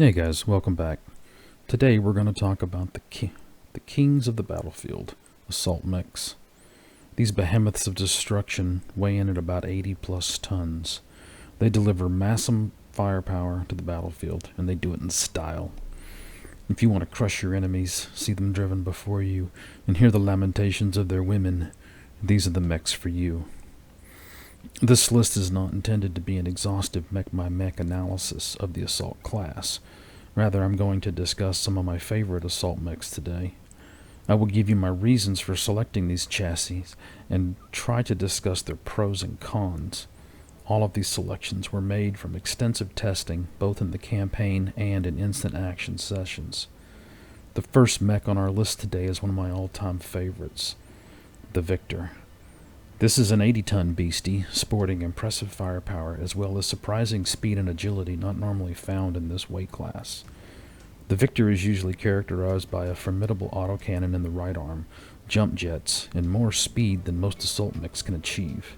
Hey guys, welcome back. Today we're going to talk about the kings of the battlefield, assault mechs. These behemoths of destruction weigh in at about 80 plus tons. They deliver massive firepower to the battlefield, and they do it in style. If you want to crush your enemies, see them driven before you, and hear the lamentations of their women, these are the mechs for you. This list is not intended to be an exhaustive mech-by-mech analysis of the assault class. Rather, I'm going to discuss some of my favorite assault mechs today. I will give you my reasons for selecting these chassis and try to discuss their pros and cons. All of these selections were made from extensive testing, both in the campaign and in instant action sessions. The first mech on our list today is one of my all-time favorites, the Victor. This is an 80-ton beastie, sporting impressive firepower as well as surprising speed and agility not normally found in this weight class. The Victor is usually characterized by a formidable autocannon in the right arm, jump jets, and more speed than most assault mechs can achieve.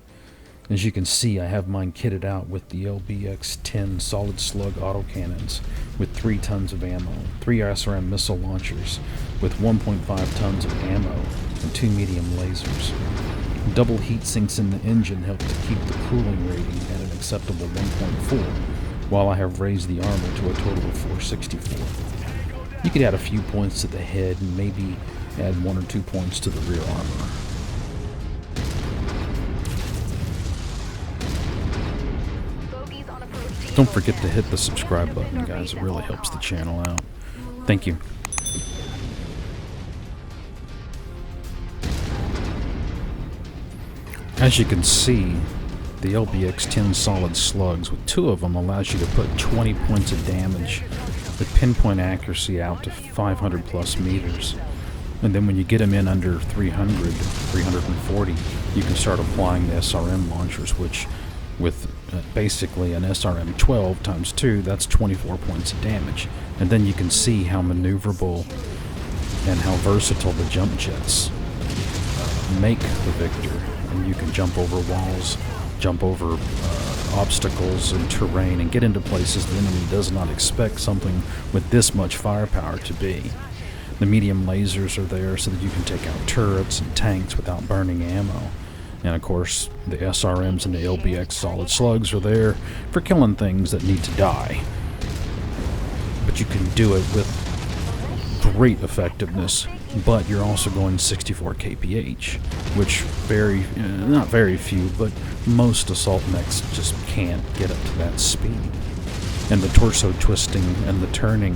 As you can see, I have mine kitted out with the LBX-10 solid slug autocannons with 3 tons of ammo, 3 SRM missile launchers with 1.5 tons of ammo, and 2 medium lasers. Double heat sinks in the engine help to keep the cooling rating at an acceptable 1.4, while I have raised the armor to a total of 464. You could add a few points to the head and maybe add 1 or 2 points to the rear armor. Don't forget to hit the subscribe button, guys. It really helps the channel out. Thank you. As you can see, the LBX-10 solid slugs, with 2 of them, allows you to put 20 points of damage with pinpoint accuracy out to 500 plus meters. And then when you get them in under 300, 340, you can start applying the SRM launchers, which with basically an SRM 12 times 2, that's 24 points of damage. And then you can see how maneuverable and how versatile the jump jets make the Victor. And you can jump over walls, jump over obstacles and terrain, and get into places the enemy does not expect something with this much firepower to be. The medium lasers are there so that you can take out turrets and tanks without burning ammo. And of course, the SRMs and the LBX solid slugs are there for killing things that need to die. But you can do it with great effectiveness, but you're also going 64 kph, which not very few, but most assault mechs just can't get up to that speed. And the torso twisting and the turning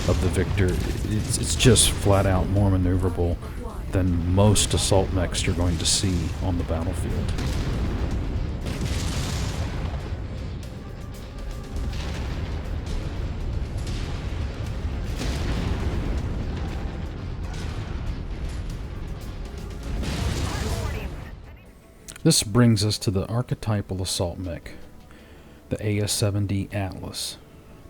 of the Victor, it's just flat out more maneuverable than most assault mechs you're going to see on the battlefield. This brings us to the archetypal assault mech, the AS-70 Atlas.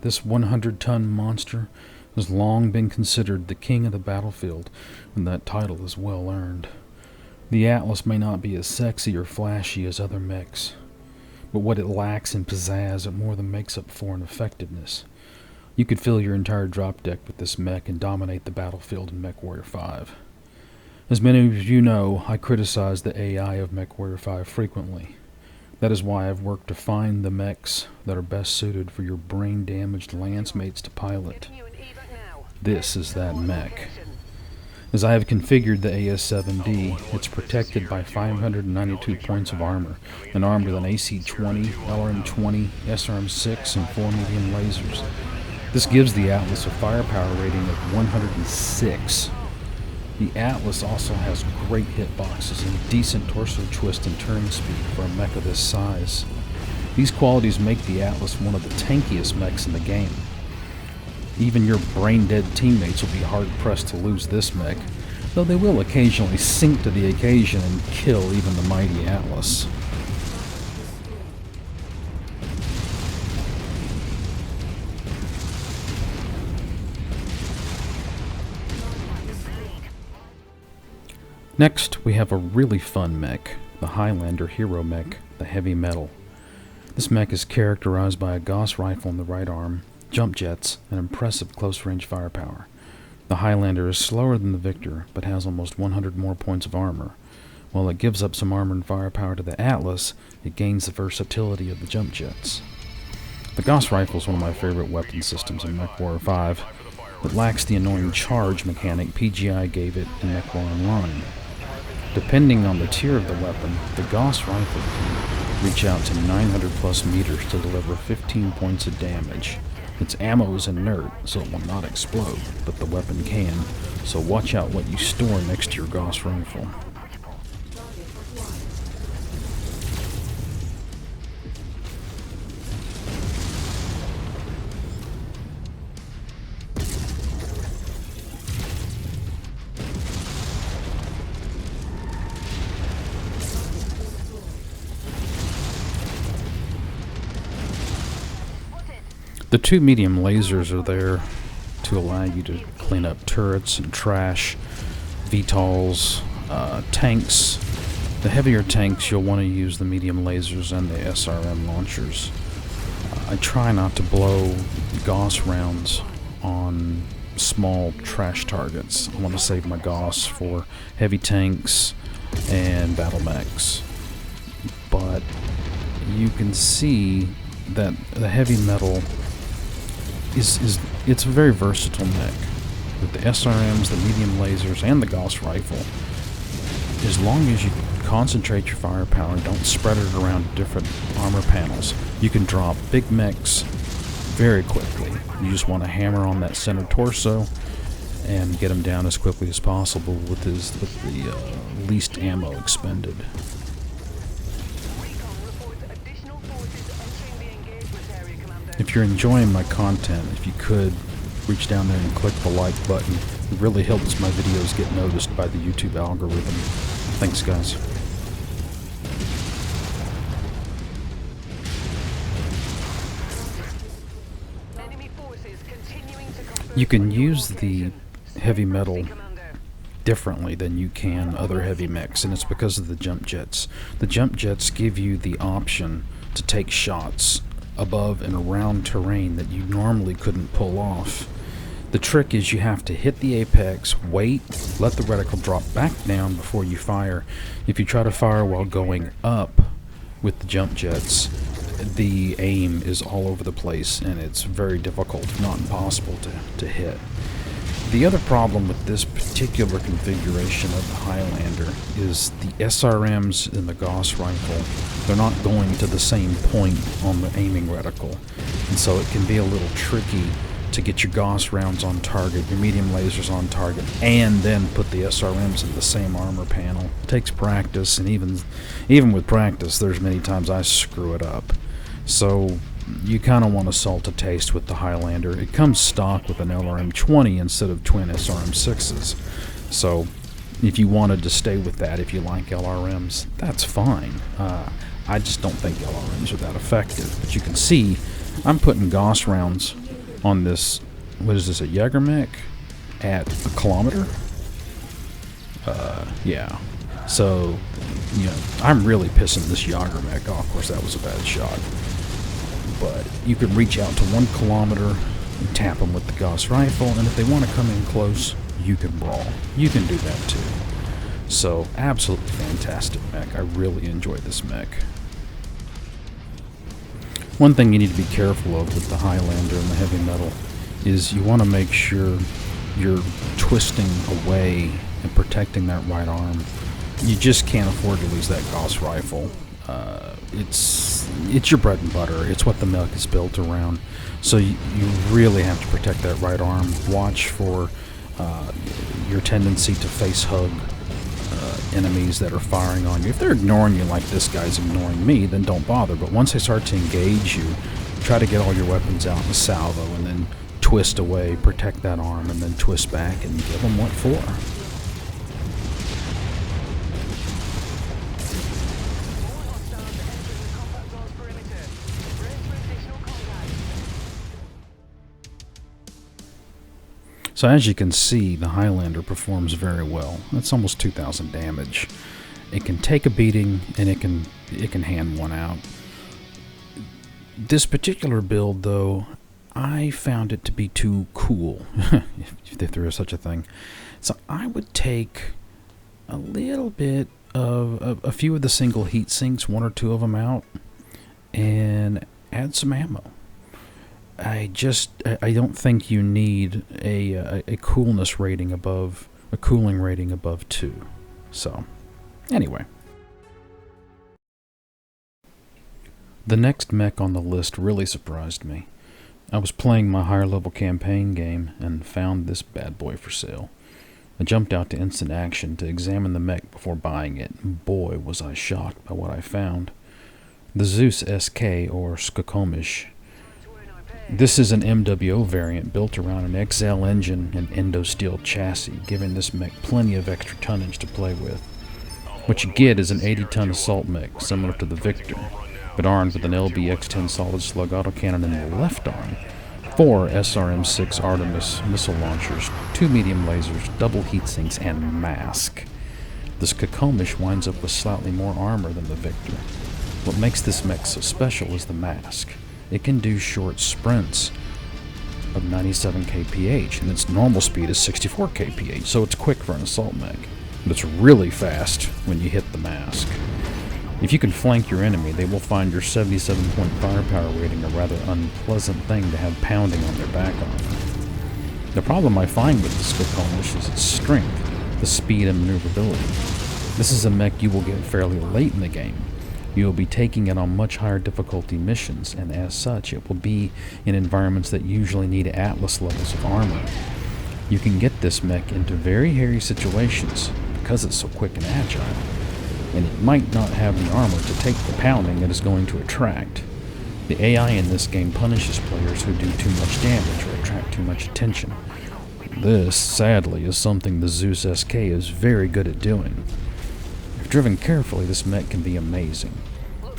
This 100-ton monster has long been considered the king of the battlefield, and that title is well earned. The Atlas may not be as sexy or flashy as other mechs, but what it lacks in pizzazz, it more than makes up for in effectiveness. You could fill your entire drop deck with this mech and dominate the battlefield in Mechwarrior 5. As many of you know, I criticize the AI of Mechwarrior 5 frequently. That is why I've worked to find the mechs that are best suited for your brain-damaged lance mates to pilot. This is that mech. As I have configured the AS-70, it's protected by 592 points of armor and armed with an AC-20, LRM-20, SRM-6, and 4 medium lasers. This gives the Atlas a firepower rating of 106. The Atlas also has great hitboxes and decent torso twist and turn speed for a mech of this size. These qualities make the Atlas one of the tankiest mechs in the game. Even your brain-dead teammates will be hard-pressed to lose this mech, though they will occasionally sink to the occasion and kill even the mighty Atlas. Next, we have a really fun mech, the Highlander hero mech, the Heavy Metal. This mech is characterized by a Gauss rifle in the right arm, jump jets, and impressive close-range firepower. The Highlander is slower than the Victor, but has almost 100 more points of armor. While it gives up some armor and firepower to the Atlas, it gains the versatility of the jump jets. The Gauss rifle is one of my favorite weapon systems in Mechwarrior 5. It lacks the annoying charge mechanic PGI gave it in Mechwarrior Online. Depending on the tier of the weapon, the Gauss rifle can reach out to 900 plus meters to deliver 15 points of damage. Its ammo is inert, so it will not explode, but the weapon can, so watch out what you store next to your Gauss rifle. The two medium lasers are there to allow you to clean up turrets and trash, VTOLs, tanks. The heavier tanks, you'll want to use the medium lasers and the SRM launchers. I try not to blow Gauss rounds on small trash targets. I want to save my Gauss for heavy tanks and battle mechs. But you can see that the heavy metal it's a very versatile mech. With the SRMs, the medium lasers, and the Gauss rifle, as long as you concentrate your firepower and don't spread it around different armor panels, you can drop big mechs very quickly. You just want to hammer on that center torso and get him down as quickly as possible with the least ammo expended. If you're enjoying my content, if you could reach down there and click the like button, it really helps my videos get noticed by the YouTube algorithm. Thanks, guys. You can use the heavy metal differently than you can other heavy mechs, and it's because of the jump jets. The jump jets give you the option to take shots above and around terrain that you normally couldn't pull off. The trick is you have to hit the apex, wait, let the reticle drop back down before you fire. If you try to fire while going up with the jump jets, the aim is all over the place and it's very difficult, if not impossible, to hit. The other problem with this particular configuration of the Highlander is the SRMs and the Gauss rifle, they're not going to the same point on the aiming reticle, and so it can be a little tricky to get your Gauss rounds on target, your medium lasers on target, and then put the SRMs in the same armor panel. It takes practice, and even with practice, there's many times I screw it up. So you kind of want to salt to taste with the Highlander. It comes stock with an LRM-20 instead of twin SRM-6s. So if you wanted to stay with that, if you like LRMs, that's fine. I just don't think LRMs are that effective. But you can see I'm putting Gauss rounds on this, what is this, a Jaeger mech at 1 kilometer? Yeah. So, you know, I'm really pissing this Jaeger mech off. Of course, that was a bad shot. But you can reach out to 1 kilometer and tap them with the Gauss rifle, and if they want to come in close, you can brawl. You can do that too. So, absolutely fantastic mech. I really enjoy this mech. One thing you need to be careful of with the Highlander and the heavy metal is you want to make sure you're twisting away and protecting that right arm. You just can't afford to lose that Gauss rifle. It's your bread and butter. It's what the mech is built around. So you really have to protect that right arm. Watch for your tendency to face hug enemies that are firing on you. If they're ignoring you like this guy's ignoring me, then don't bother. But once they start to engage you, try to get all your weapons out in a salvo and then twist away, protect that arm, and then twist back and give them what for. So as you can see, the Highlander performs very well. That's almost 2,000 damage. It can take a beating, and it can hand one out. This particular build, though, I found it to be too cool, if there is such a thing. So I would take a little bit of a few of the single heat sinks, one or two of them out, and add some ammo. I don't think you need a coolness rating above, a cooling rating above 2. So, anyway. The next mech on the list really surprised me. I was playing my higher level campaign game and found this bad boy for sale. I jumped out to instant action to examine the mech before buying it, and boy was I shocked by what I found. The Zeus SK, or Skokomish. This is an MWO variant built around an XL engine and Endosteel chassis, giving this mech plenty of extra tonnage to play with. What you get is an 80-ton assault mech, similar to the Victor, but armed with an LBX-10 solid slug autocannon in the left arm, 4 SRM-6 Artemis missile launchers, 2 medium lasers, double heatsinks, and mask. The Skokomish winds up with slightly more armor than the Victor. What makes this mech so special is the mask. It can do short sprints of 97 kph, and its normal speed is 64 kph, so it's quick for an assault mech. But it's really fast when you hit the mask. If you can flank your enemy, they will find your 77-point firepower rating a rather unpleasant thing to have pounding on their back on. The problem I find with the Skokomish is its strength, the speed and maneuverability. This is a mech you will get fairly late in the game. You will be taking it on much higher difficulty missions, and as such, it will be in environments that usually need Atlas levels of armor. You can get this mech into very hairy situations because it's so quick and agile, and it might not have the armor to take the pounding it is going to attract. The AI in this game punishes players who do too much damage or attract too much attention. This, sadly, is something the Zeus SK is very good at doing. If driven carefully, this mech can be amazing.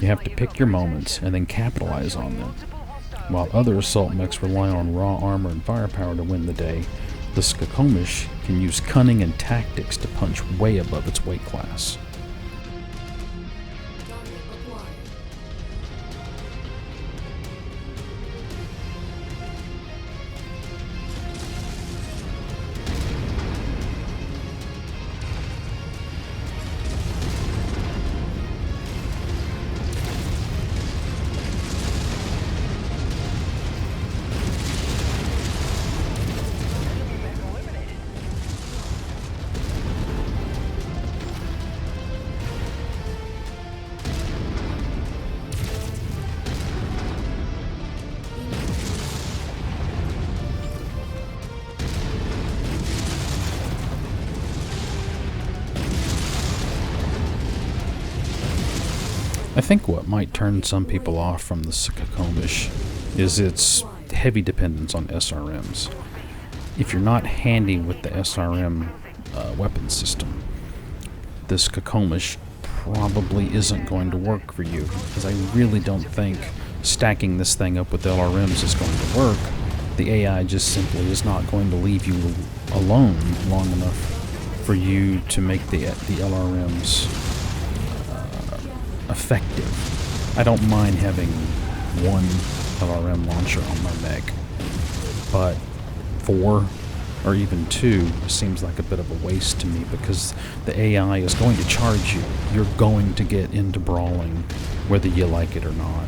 You have to pick your moments and then capitalize on them. While other assault mechs rely on raw armor and firepower to win the day, the Skokomish can use cunning and tactics to punch way above its weight class. I think what might turn some people off from the Skokomish is its heavy dependence on SRMs. If you're not handy with the SRM weapon system, the Skokomish probably isn't going to work for you, because I really don't think stacking this thing up with LRMs is going to work. The AI just simply is not going to leave you alone long enough for you to make the LRMs effective. I don't mind having one LRM launcher on my mech, but 4 or even 2 seems like a bit of a waste to me, because the AI is going to charge you. You're going to get into brawling whether you like it or not.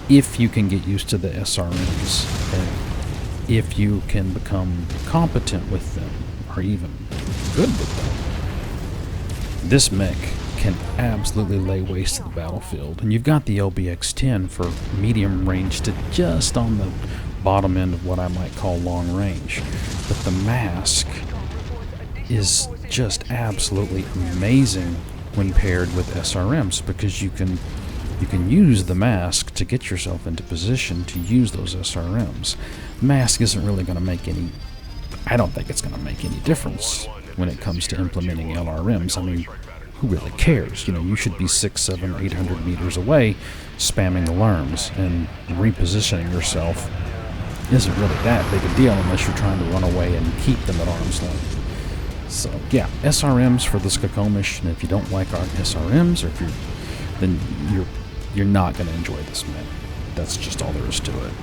If you can get used to the SRMs, and if you can become competent with them, or even good with them, this mech can absolutely lay waste to the battlefield. And you've got the LBX-10 for medium range to just on the bottom end of what I might call long range. But the mask is just absolutely amazing when paired with SRMs, because you can use the mask to get yourself into position to use those SRMs. Mask isn't really going to make any, I don't think it's going to make any difference when it comes to implementing LRMs. I mean, who really cares? You know, you should be 6, 7, 800 meters away spamming alarms, and repositioning yourself isn't really that big a deal unless you're trying to run away and keep them at arm's length. So yeah, SRMs for the Skokomish, and if you don't like our SRMs, or then you're not going to enjoy this mech. That's just all there is to it.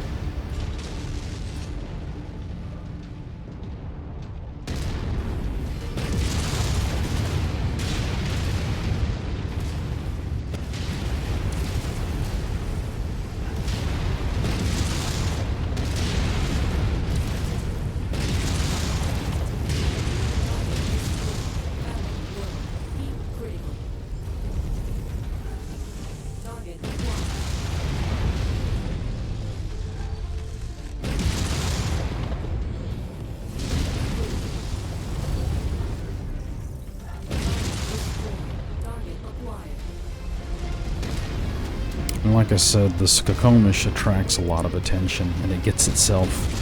And like I said, the Skokomish attracts a lot of attention, and it gets itself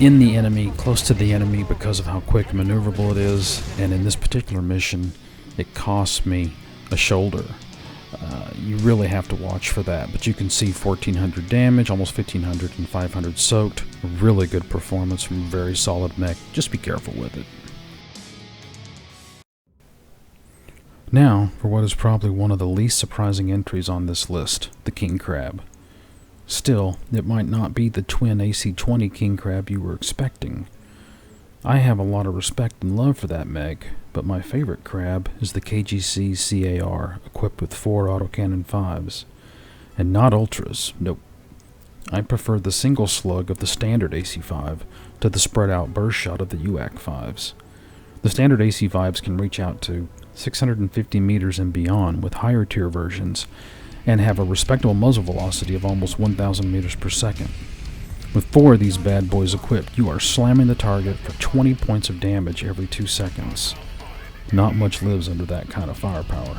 in the enemy, close to the enemy, because of how quick and maneuverable it is. And in this particular mission, it cost me a shoulder. You really have to watch for that, but you can see 1400 damage, almost 1500, and 500 soaked. A really good performance from a very solid mech. Just be careful with it. Now, for what is probably one of the least surprising entries on this list, the King Crab. Still, it might not be the twin AC-20 King Crab you were expecting. I have a lot of respect and love for that mech, but my favorite crab is the KGC CAR, equipped with 4 autocannon 5s. And not ultras, nope. I prefer the single slug of the standard AC-5 to the spread out burst shot of the UAC 5s. The standard AC-5s can reach out to 650 meters and beyond with higher tier versions, and have a respectable muzzle velocity of almost 1,000 meters per second. With 4 of these bad boys equipped, you are slamming the target for 20 points of damage every 2 seconds. Not much lives under that kind of firepower.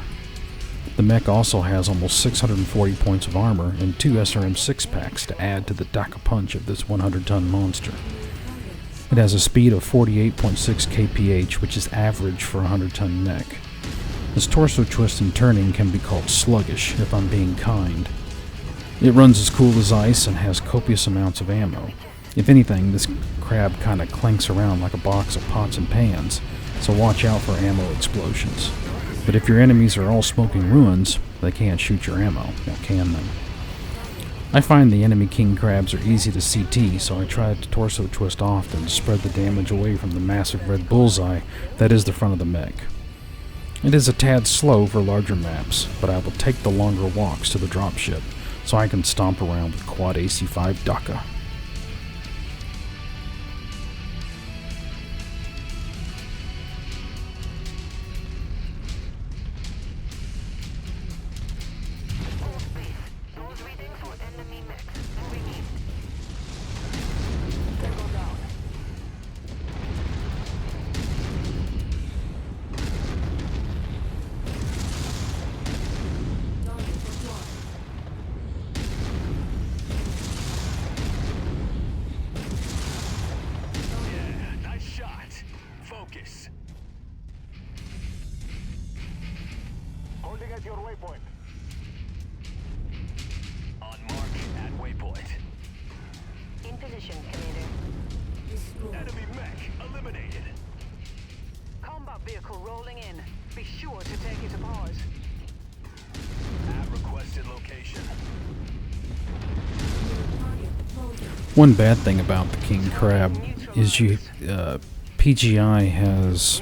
The mech also has almost 640 points of armor and 2 SRM 6-packs to add to the Daka punch of this 100-ton monster. It has a speed of 48.6 kph, which is average for a 100-ton mech. Its torso twist and turning can be called sluggish, if I'm being kind. It runs as cool as ice and has copious amounts of ammo. If anything, this crab kinda clanks around like a box of pots and pans, so watch out for ammo explosions. But if your enemies are all smoking ruins, they can't shoot your ammo, or can they? I find the enemy king crabs are easy to CT, so I try to torso twist often to spread the damage away from the massive red bullseye that is the front of the mech. It is a tad slow for larger maps, but I will take the longer walks to the dropship, so I can stomp around with quad AC-5 Daka. Holding at your waypoint. On mark at waypoint. In position, Commander. Enemy mech eliminated. Combat vehicle rolling in. Be sure to take it to pause. At requested location. One bad thing about the King Crab is PGI has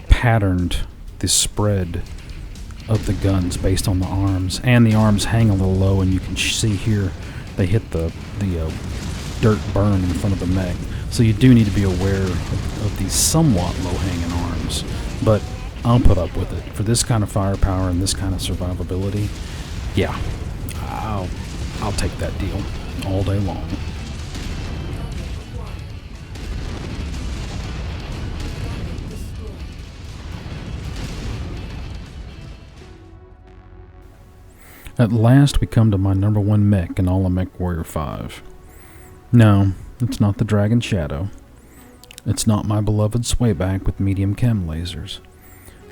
patterned the spread of the guns based on the arms, and the arms hang a little low, and you can see here they hit the dirt burn in front of the mech. So you do need to be aware of these somewhat low-hanging arms, but I'll put up with it. For this kind of firepower and this kind of survivability, yeah, I'll take that deal all day long. At last, we come to my number one mech in all of Mechwarrior 5. No, it's not the Dragon Shadow. It's not my beloved swayback with medium chem lasers.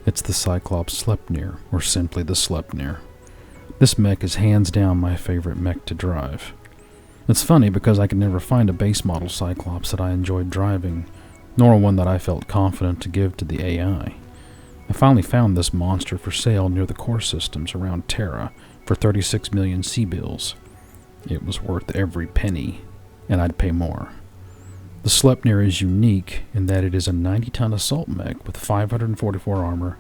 It's the Cyclops Sleipnir, or simply the Sleipnir. This mech is hands down my favorite mech to drive. It's funny because I could never find a base model Cyclops that I enjoyed driving, nor one that I felt confident to give to the AI. I finally found this monster for sale near the core systems around Terra for 36 million C-bills. It was worth every penny, and I'd pay more. The Sleipnir is unique in that it is a 90-ton assault mech with 544 armor,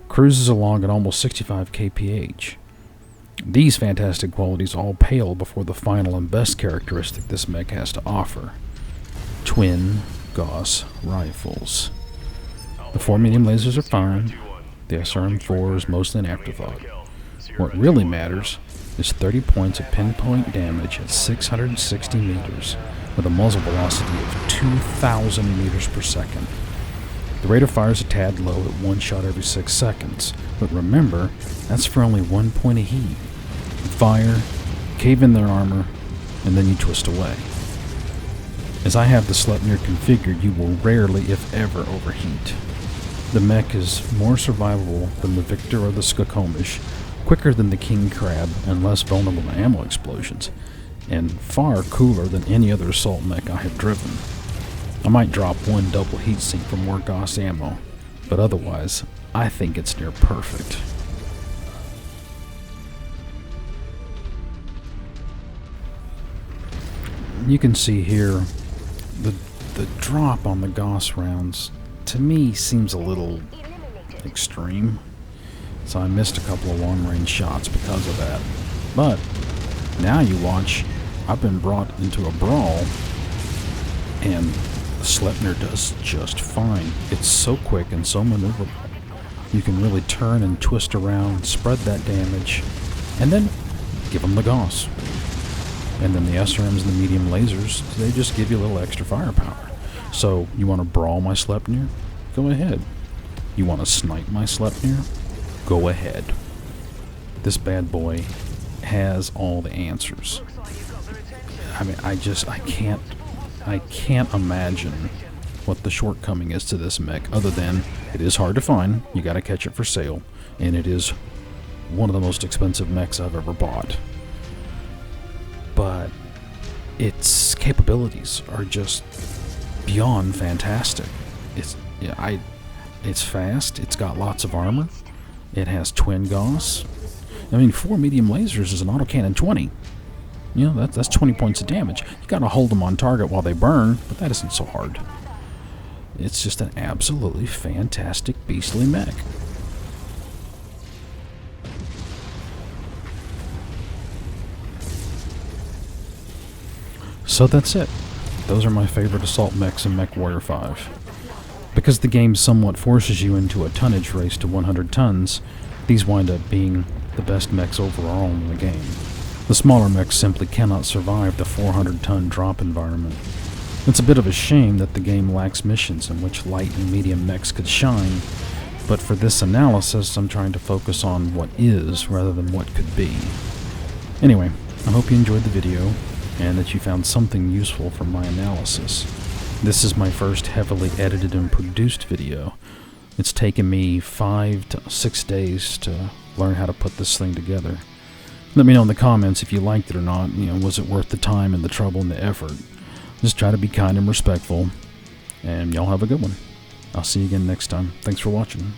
cruises along at almost 65 kph. These fantastic qualities all pale before the final and best characteristic this mech has to offer: twin Gauss rifles. The 4 medium lasers are fine. The SRM-4 is mostly an afterthought. What really matters is 30 points of pinpoint damage at 660 meters with a muzzle velocity of 2,000 meters per second. The rate of fire is a tad low at 1 shot every 6 seconds, but remember, that's for only 1 point of heat. With fire, cave in their armor, and then you twist away. As I have the Sleipnir configured, you will rarely, if ever, overheat. The mech is more survivable than the Victor or the Skokomish, quicker than the King Crab, and less vulnerable to ammo explosions, and far cooler than any other assault mech I have driven. I might drop one double heatsink for more Gauss ammo, but otherwise, I think it's near perfect. You can see here the drop on the Gauss rounds to me seems a little extreme, so I missed a couple of long-range shots because of that. But now you watch, I've been brought into a brawl and the Sleipnir does just fine. It's so quick and so maneuverable. You can really turn and twist around, spread that damage, and then give them the Gauss. And then the SRMs and the medium lasers, they just give you a little extra firepower. So, you want to brawl my Sleipnir? Go ahead. You want to snipe my Sleipnir? Go ahead. This bad boy has all the answers. I mean, I can't imagine what the shortcoming is to this mech, other than it is hard to find, you gotta catch it for sale, and it is one of the most expensive mechs I've ever bought. But its capabilities are just beyond fantastic. It's fast, it's got lots of armor, it has twin Gauss. I mean, 4 medium lasers is an autocannon 20. You know, that's 20 points of damage. You gotta hold them on target while they burn, but that isn't so hard. It's just an absolutely fantastic, beastly mech. So that's it. Those are my favorite assault mechs in Mechwarrior 5. Because the game somewhat forces you into a tonnage race to 100 tons, these wind up being the best mechs overall in the game. The smaller mechs simply cannot survive the 400-ton drop environment. It's a bit of a shame that the game lacks missions in which light and medium mechs could shine, but for this analysis I'm trying to focus on what is rather than what could be. Anyway, I hope you enjoyed the video, and that you found something useful from my analysis. This is my first heavily edited and produced video. It's taken me 5 to 6 days to learn how to put this thing together. Let me know in the comments if you liked it or not. You know, was it worth the time and the trouble and the effort? Just try to be kind and respectful, and y'all have a good one. I'll see you again next time. Thanks for watching.